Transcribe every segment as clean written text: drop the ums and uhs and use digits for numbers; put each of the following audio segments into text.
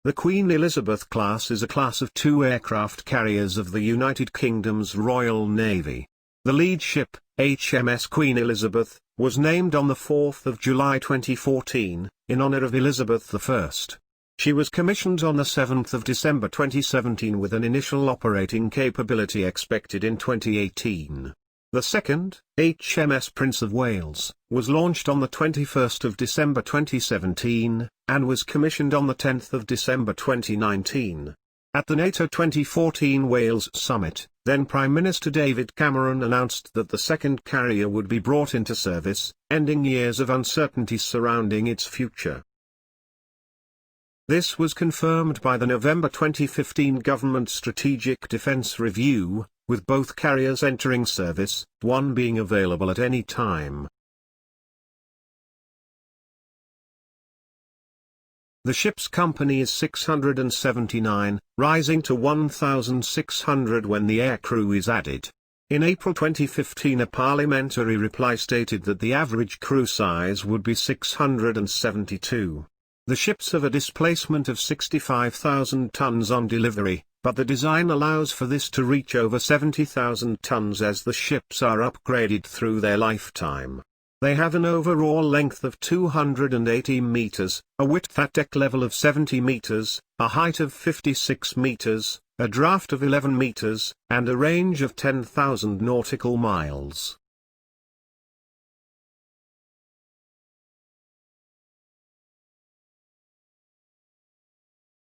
The Queen Elizabeth class is a class of 2 aircraft carriers of the United Kingdom's Royal Navy. The lead ship, HMS Queen Elizabeth, was named on the 4th of July 2014, in honor of Elizabeth I. She was commissioned on the 7th of December 2017 with an initial operating capability expected in 2018. The second, HMS Prince of Wales, was launched on the 21st of December 2017, and was commissioned on the 10th of December 2019. At the NATO 2014 Wales Summit, then Prime Minister David Cameron announced that the second carrier would be brought into service, ending years of uncertainty surrounding its future. This was confirmed by the November 2015 Government Strategic Defence Review, with both carriers entering service, one being available at any time. The ship's company is 679, rising to 1,600 when the aircrew is added. In April 2015 a parliamentary reply stated that the average crew size would be 672. The ships have a displacement of 65,000 tons on delivery, but the design allows for this to reach over 70,000 tons as the ships are upgraded through their lifetime. They have an overall length of 280 meters, a width at deck level of 70 meters, a height of 56 meters, a draft of 11 meters, and a range of 10,000 nautical miles.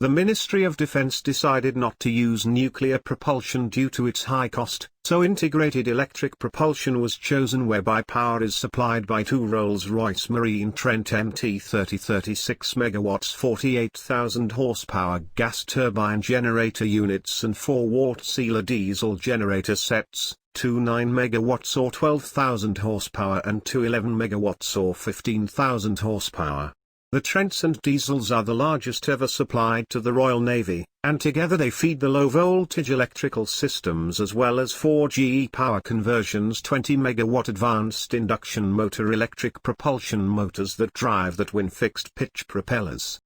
The Ministry of Defense decided not to use nuclear propulsion due to its high cost, so integrated electric propulsion was chosen, whereby power is supplied by 2 Rolls-Royce Marine Trent MT-30 36 MW 48,000 horsepower gas turbine generator units and 4 Wärtsilä diesel generator sets, 2 9 MW or 12,000 horsepower and 2 11 MW or 15,000 horsepower. The Trents and diesels are the largest ever supplied to the Royal Navy, and together they feed the low-voltage electrical systems as well as 4 GE power conversions, 20 MW advanced induction motor electric propulsion motors that drive the twin fixed-pitch propellers.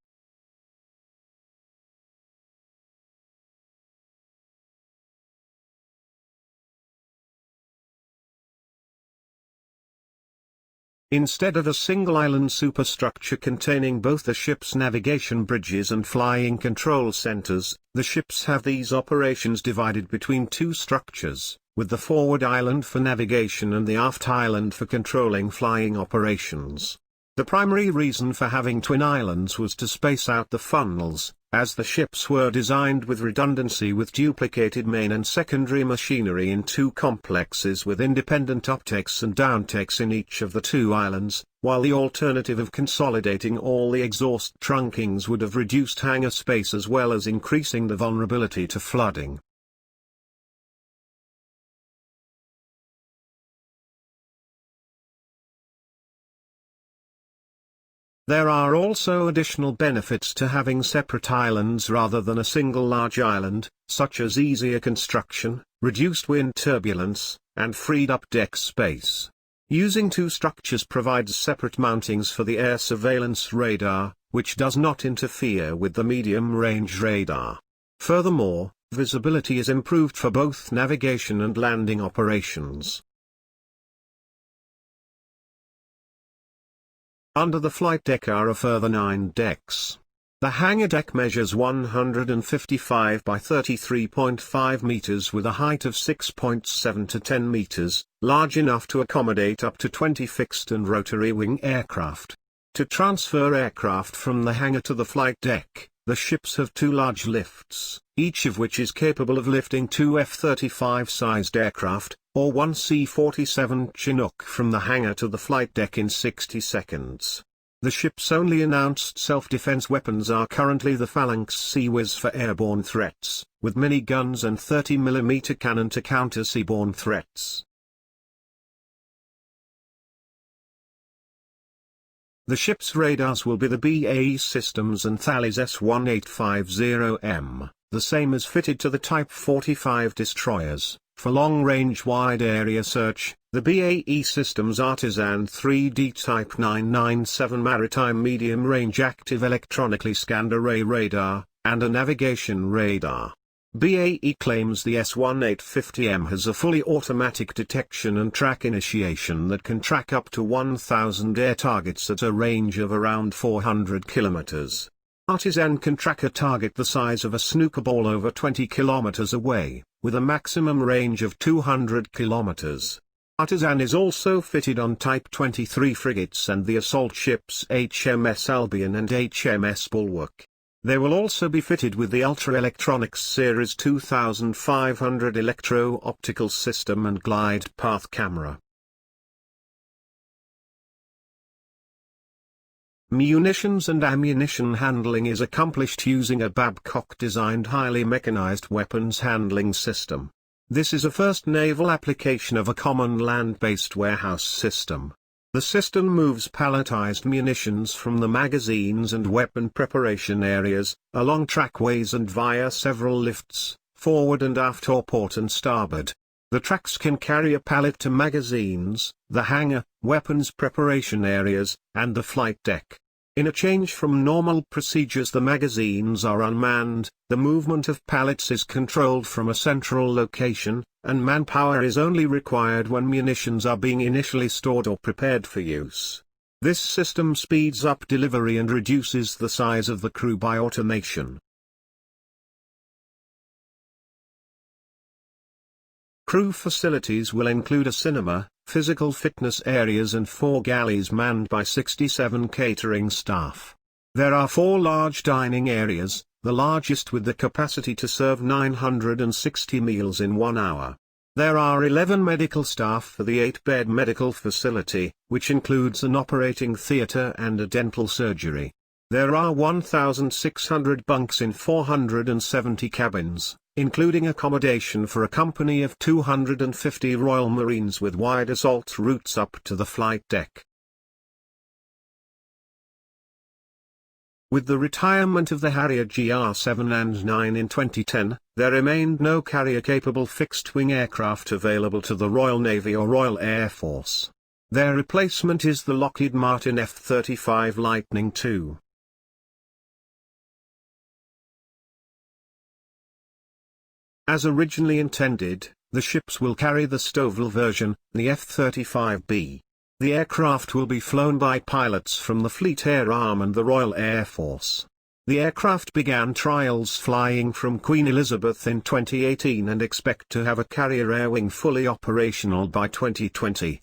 Instead of a single island superstructure containing both the ship's navigation bridges and flying control centers, the ships have these operations divided between 2 structures, with the forward island for navigation and the aft island for controlling flying operations. The primary reason for having twin islands was to space out the funnels, as the ships were designed with redundancy with duplicated main and secondary machinery in 2 complexes with independent uptakes and downtakes in each of the 2 islands, while the alternative of consolidating all the exhaust trunkings would have reduced hangar space as well as increasing the vulnerability to flooding. There are also additional benefits to having separate islands rather than a single large island, such as easier construction, reduced wind turbulence, and freed up deck space. Using 2 structures provides separate mountings for the air surveillance radar, which does not interfere with the medium-range radar. Furthermore, visibility is improved for both navigation and landing operations. Under the flight deck are a further 9 decks. The hangar deck measures 155 by 33.5 meters with a height of 6.7 to 10 meters, large enough to accommodate up to 20 fixed and rotary wing aircraft. To transfer aircraft from the hangar to the flight deck, the ships have 2 large lifts, each of which is capable of lifting 2 F-35-sized aircraft, or 1 C-47 Chinook from the hangar to the flight deck in 60 seconds. The ship's only announced self-defense weapons are currently the Phalanx Sea-Whiz for airborne threats, with mini guns and 30mm cannon to counter seaborne threats. The ship's radars will be the BAE Systems and Thales S-1850M, the same as fitted to the Type 45 destroyers, for long-range wide-area search, The BAE Systems Artisan 3D Type 997 Maritime Medium Range Active Electronically Scanned Array Radar, and a Navigation Radar. BAE claims the S1850M has a fully automatic detection and track initiation that can track up to 1,000 air targets at a range of around 400 kilometers. Artisan can track a target the size of a snooker ball over 20 kilometers away, with a maximum range of 200 kilometers. Artisan is also fitted on Type 23 frigates and the assault ships HMS Albion and HMS Bulwark. They will also be fitted with the Ultra Electronics Series 2500 electro-optical system and glide path camera. Munitions and ammunition handling is accomplished using a Babcock-designed highly mechanized weapons handling system. This is a first naval application of a common land-based warehouse system. The system moves palletized munitions from the magazines and weapon preparation areas, along trackways and via several lifts, forward and aft or port and starboard. The tracks can carry a pallet to magazines, the hangar, weapons preparation areas, and the flight deck. In a change from normal procedures, the magazines are unmanned, the movement of pallets is controlled from a central location, and manpower is only required when munitions are being initially stored or prepared for use. This system speeds up delivery and reduces the size of the crew by automation. Crew facilities will include a cinema, physical fitness areas and 4 galleys manned by 67 catering staff. There are 4 large dining areas, the largest with the capacity to serve 960 meals in 1 hour. There are 11 medical staff for the 8-bed medical facility, which includes an operating theatre and a dental surgery. There are 1,600 bunks in 470 cabins, including accommodation for a company of 250 Royal Marines with wide assault routes up to the flight deck. With the retirement of the Harrier GR7 and 9 in 2010, there remained no carrier-capable fixed-wing aircraft available to the Royal Navy or Royal Air Force. Their replacement is the Lockheed Martin F-35 Lightning II. As originally intended, the ships will carry the STOVL version, the F-35B. The aircraft will be flown by pilots from the Fleet Air Arm and the Royal Air Force. The aircraft began trials flying from Queen Elizabeth in 2018 and expect to have a carrier air wing fully operational by 2020.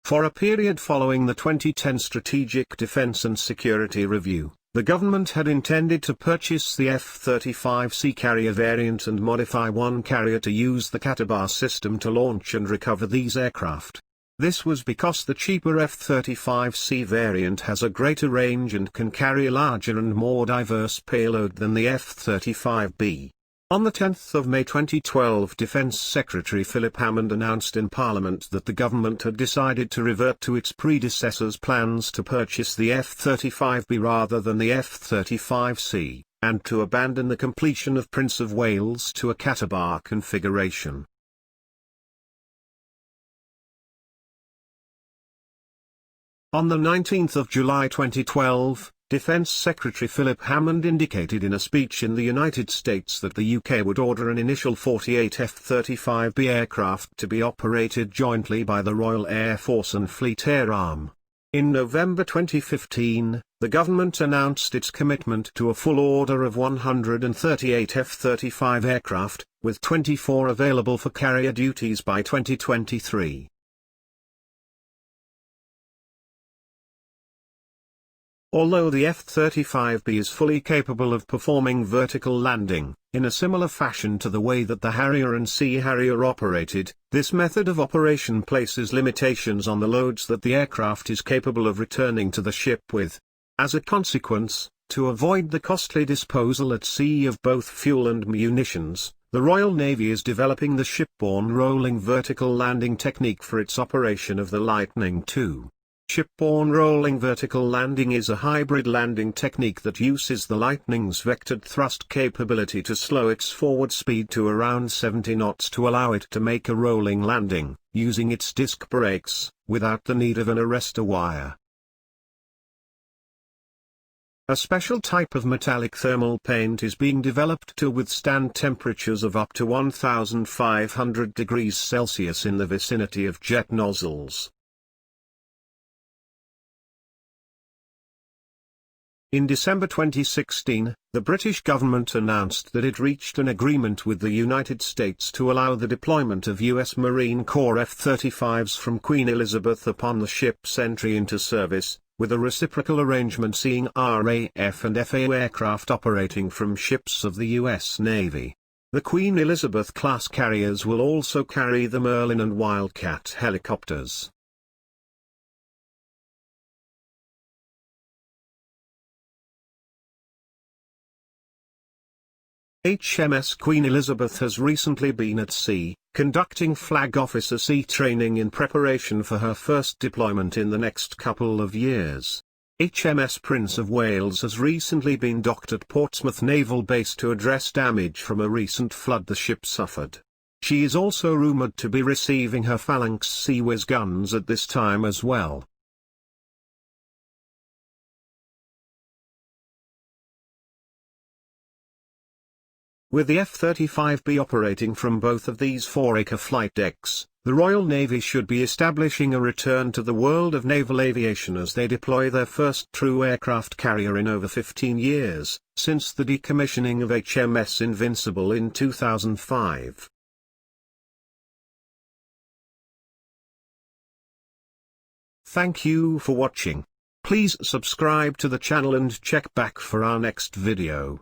For a period following the 2010 Strategic Defense and Security Review, the government had intended to purchase the F-35C carrier variant and modify one carrier to use the Catabar system to launch and recover these aircraft. This was because the cheaper F-35C variant has a greater range and can carry a larger and more diverse payload than the F-35B. On the 10th of May 2012, Defense Secretary Philip Hammond announced in Parliament that the government had decided to revert to its predecessor's plans to purchase the F-35B rather than the F-35C, and to abandon the completion of Prince of Wales to a Catabar configuration. On the 19th of July 2012, Defense Secretary Philip Hammond indicated in a speech in the United States that the UK would order an initial 48 F-35B aircraft to be operated jointly by the Royal Air Force and Fleet Air Arm. In November 2015, the government announced its commitment to a full order of 138 F-35 aircraft, with 24 available for carrier duties by 2023. Although the F-35B is fully capable of performing vertical landing, in a similar fashion to the way that the Harrier and Sea Harrier operated, this method of operation places limitations on the loads that the aircraft is capable of returning to the ship with. As a consequence, to avoid the costly disposal at sea of both fuel and munitions, the Royal Navy is developing the shipborne rolling vertical landing technique for its operation of the Lightning II. Shipborne rolling vertical landing is a hybrid landing technique that uses the Lightning's vectored thrust capability to slow its forward speed to around 70 knots to allow it to make a rolling landing, using its disc brakes, without the need of an arrestor wire. A special type of metallic thermal paint is being developed to withstand temperatures of up to 1,500 degrees Celsius in the vicinity of jet nozzles. In December 2016, the British government announced that it reached an agreement with the United States to allow the deployment of U.S. Marine Corps F-35s from Queen Elizabeth upon the ship's entry into service, with a reciprocal arrangement seeing RAF and FA aircraft operating from ships of the U.S. Navy. The Queen Elizabeth-class carriers will also carry the Merlin and Wildcat helicopters. HMS Queen Elizabeth has recently been at sea, conducting Flag Officer Sea training in preparation for her first deployment in the next couple of years. HMS Prince of Wales has recently been docked at Portsmouth Naval Base to address damage from a recent flood the ship suffered. She is also rumoured to be receiving her Phalanx Seawiz guns at this time as well. With the F-35B operating from both of these 4-acre flight decks, the Royal Navy should be establishing a return to the world of naval aviation as they deploy their first true aircraft carrier in over 15 years, since the decommissioning of HMS Invincible in 2005. Thank you for watching. Please subscribe to the channel and check back for our next video.